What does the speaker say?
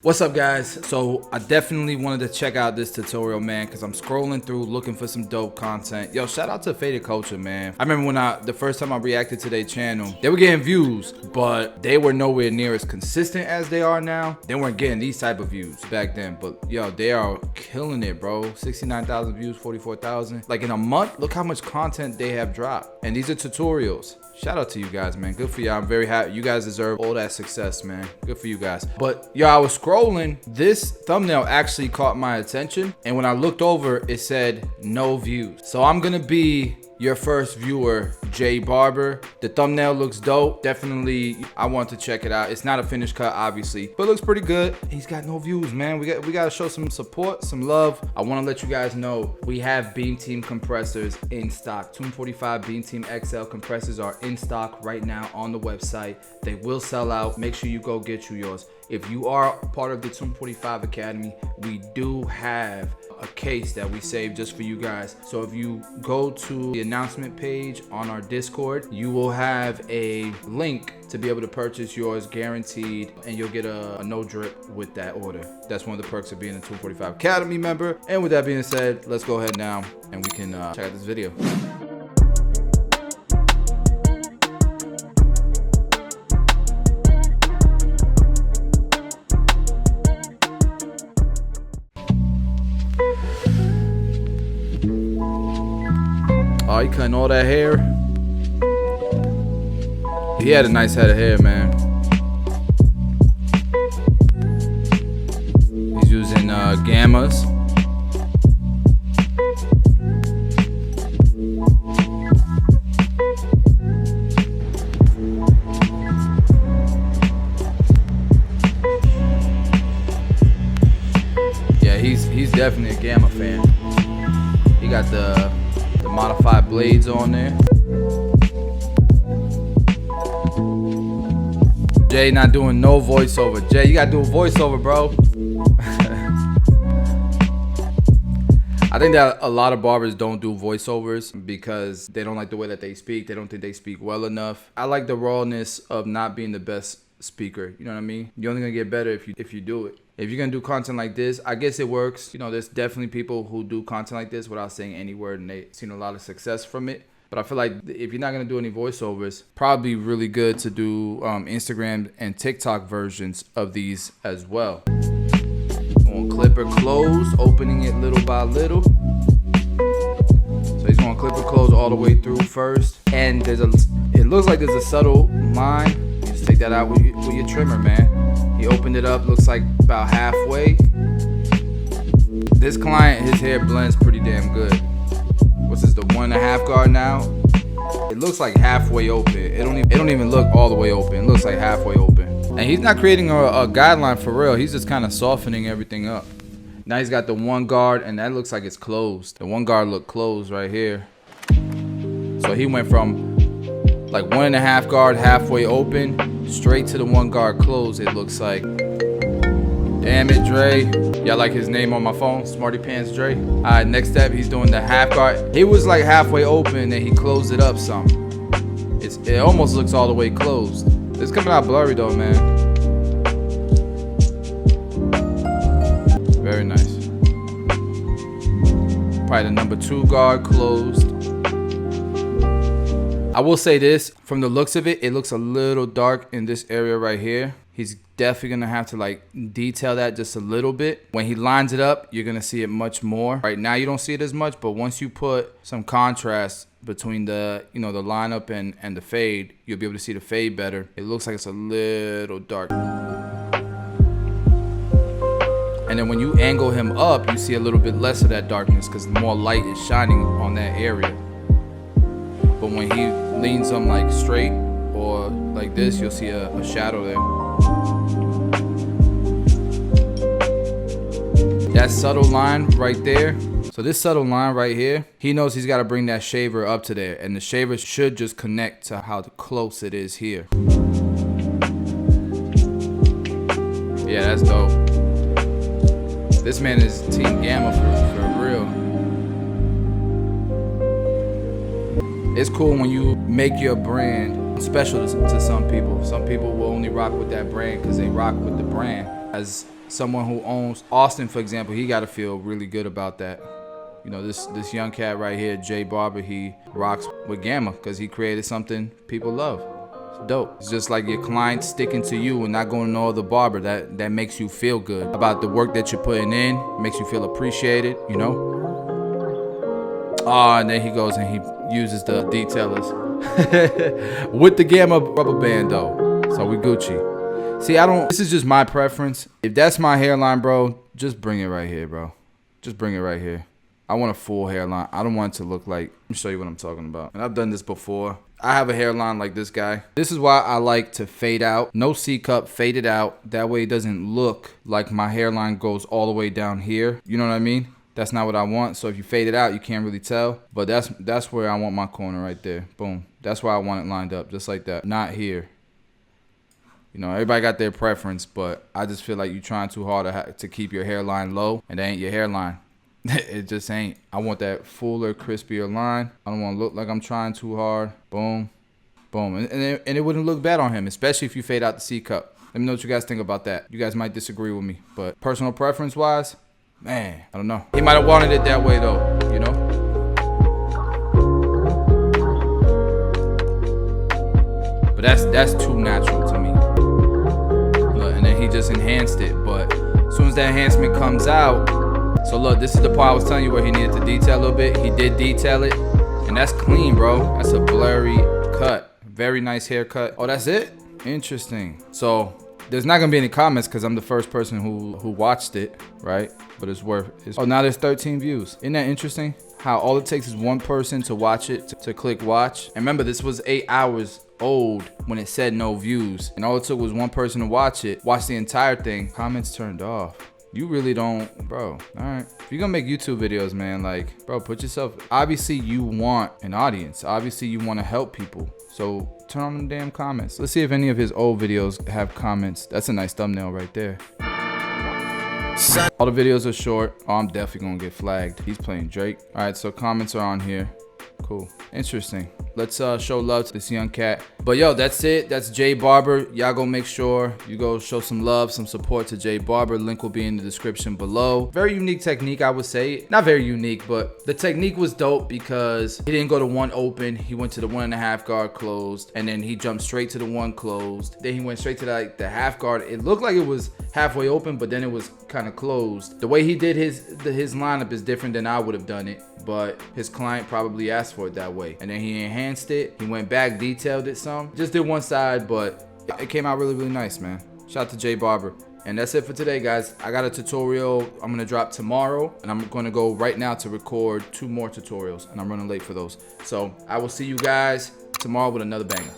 What's up, guys? So I definitely wanted to check out this tutorial, man, because I'm scrolling through looking for some dope content. Yo, shout out to Faded Culture, man. I remember when the first time I reacted to their channel, they were getting views, but they were nowhere near as consistent as they are now. They weren't getting these type of views back then, but yo, they are killing it, bro. 69,000 views, 44,000. Like in a month, look how much content they have dropped. And these are tutorials. Shout out to you guys, man. Good for y'all. I'm very happy. You guys deserve all that success, man. Good for you guys. But yo, I was scrolling. This thumbnail actually caught my attention. And when I looked over, it said no views. So I'm gonna be your first viewer, Barber. The thumbnail looks dope. Definitely, I want to check it out. It's not a finished cut, obviously, but it looks pretty good. He's got no views, man. We got to show some support, some love. I want to let you guys know we have Beam Team compressors in stock. 245 Beam Team XL compressors are in stock right now on the website. They will sell out. Make sure you go get you yours. If you are part of the 245 Academy, we do have a case that we saved just for you guys. So if you go to the announcement page on our Discord, you will have a link to be able to purchase yours guaranteed, and you'll get a no drip with that order. That's one of the perks of being a 245 Academy member. And with that being said, let's go ahead now and we can check out this video. Oh, he cutting all that hair. He had a nice head of hair, man. He's using gammas. Yeah, he's definitely a gamma fan. He got the modified blades on there. Jay not doing no voiceover. Jay, you gotta do a voiceover, bro. I think that a lot of barbers don't do voiceovers because they don't like the way that they speak. They don't think they speak well enough. I like the rawness of not being the best speaker. You know what I mean? You're only gonna get better if you do it. If you're gonna do content like this, I guess it works. You know, there's definitely people who do content like this without saying any word, and they've seen a lot of success from it. But I feel like if you're not gonna do any voiceovers, probably really good to do Instagram and TikTok versions of these as well. On clipper close, opening it little by little. So he's gonna clipper close all the way through first, and it looks like there's a subtle line. You just take that out with your trimmer, man. He opened it up, looks like about halfway. This client, his hair blends pretty damn good. What's this, the 1.5 guard now? It looks like halfway open. It don't even look all the way open. It looks like halfway open. And he's not creating a guideline for real. He's just kind of softening everything up. Now he's got the 1 guard, and that looks like it's closed. The 1 guard look closed right here. So he went from like 1.5 guard halfway open straight to the 1 guard closed, it looks like. Damn it, Dre. Y'all like his name on my phone? Smarty Pants Dre. Alright, next step, he's doing the half guard. He was like halfway open and he closed it up some. It almost looks all the way closed. It's coming out blurry though, man. Very nice. Probably the number 2 guard closed. I will say this, from the looks of it, it looks a little dark in this area right here. He's definitely gonna have to like detail that just a little bit. When he lines it up, you're gonna see it much more. Right now you don't see it as much, but once you put some contrast between the, you know, the lineup and the fade, you'll be able to see the fade better. It looks like it's a little dark. And then when you angle him up, you see a little bit less of that darkness because more light is shining on that area. But when he leans them like straight or like this, you'll see a shadow there. That subtle line right there. So this subtle line right here, he knows he's got to bring that shaver up to there, and the shaver should just connect to how close it is here. Yeah, that's dope. This man is Team Gamma for real. It's cool when you make your brand special to some people. Some people will only rock with that brand because they rock with the brand. As someone who owns Austin, for example, he got to feel really good about that. You know, this young cat right here, Jay Barber, he rocks with Gamma because he created something people love. It's dope. It's just like your client sticking to you and not going to no other barber. That makes you feel good about the work that you're putting in. Makes you feel appreciated, you know? And then he goes and he uses the detailers with the Gamma rubber band though. So we Gucci. See, this is just my preference. If that's my hairline, bro, just bring it right here, bro. Just bring it right here. I want a full hairline. I don't want it to look like, let me show you what I'm talking about. And I've done this before. I have a hairline like this guy. This is why I like to fade out. No C-cup, fade it out. That way it doesn't look like my hairline goes all the way down here. You know what I mean? That's not what I want. So if you fade it out, you can't really tell. But that's where I want my corner right there. Boom. That's why I want it lined up, just like that. Not here. You know, everybody got their preference, but I just feel like you're trying too hard to keep your hairline low, and that ain't your hairline. It just ain't. I want that fuller, crispier line. I don't want to look like I'm trying too hard. Boom. Boom. And it wouldn't look bad on him, especially if you fade out the C-cup. Let me know what you guys think about that. You guys might disagree with me, but personal preference-wise, man, I don't know. He might have wanted it that way, though, you know? But that's too natural to me. Look, and then he just enhanced it, but as soon as that enhancement comes out, so look, this is the part I was telling you where he needed to detail a little bit. He did detail it, and that's clean, bro. That's a blurry cut. Very nice haircut. Oh, that's it? Interesting. So there's not gonna be any comments because I'm the first person who watched it, right? But it's worth it. Oh, now there's 13 views. Isn't that interesting? How all it takes is one person to watch it, to click watch. And remember, this was 8 hours old when it said no views. And all it took was one person to watch it, watch the entire thing. Comments turned off. You really don't, bro. All right. If you're gonna make YouTube videos, man, like, bro, put yourself, obviously you want an audience. Obviously you want to help people. So turn on the damn comments. Let's see if any of his old videos have comments. That's a nice thumbnail right there. All the videos are short. Oh, I'm definitely gonna get flagged. He's playing Drake. All right, so comments are on here. Cool. Interesting. Let's show love to this young cat. But yo, that's it. That's Jay Barber. Y'all go make sure you go show some love, some support to Jay Barber. Link will be in the description below. Very unique technique, I would say. Not very unique, but the technique was dope because he didn't go to one open. He went to the 1.5 guard closed, and then he jumped straight to the one closed. Then he went straight to the half guard. It looked like it was halfway open, but then it was kind of closed. The way he did his lineup is different than I would have done it, but his client probably asked for it that way. And then he enhanced it. He went back, detailed it some. Just did one side, but it came out really, really nice, man. Shout out to Jay Barber. And that's it for today, guys. I got a tutorial I'm gonna drop tomorrow, and I'm gonna go right now to record 2 more tutorials, and I'm running late for those. So I will see you guys tomorrow with another banger.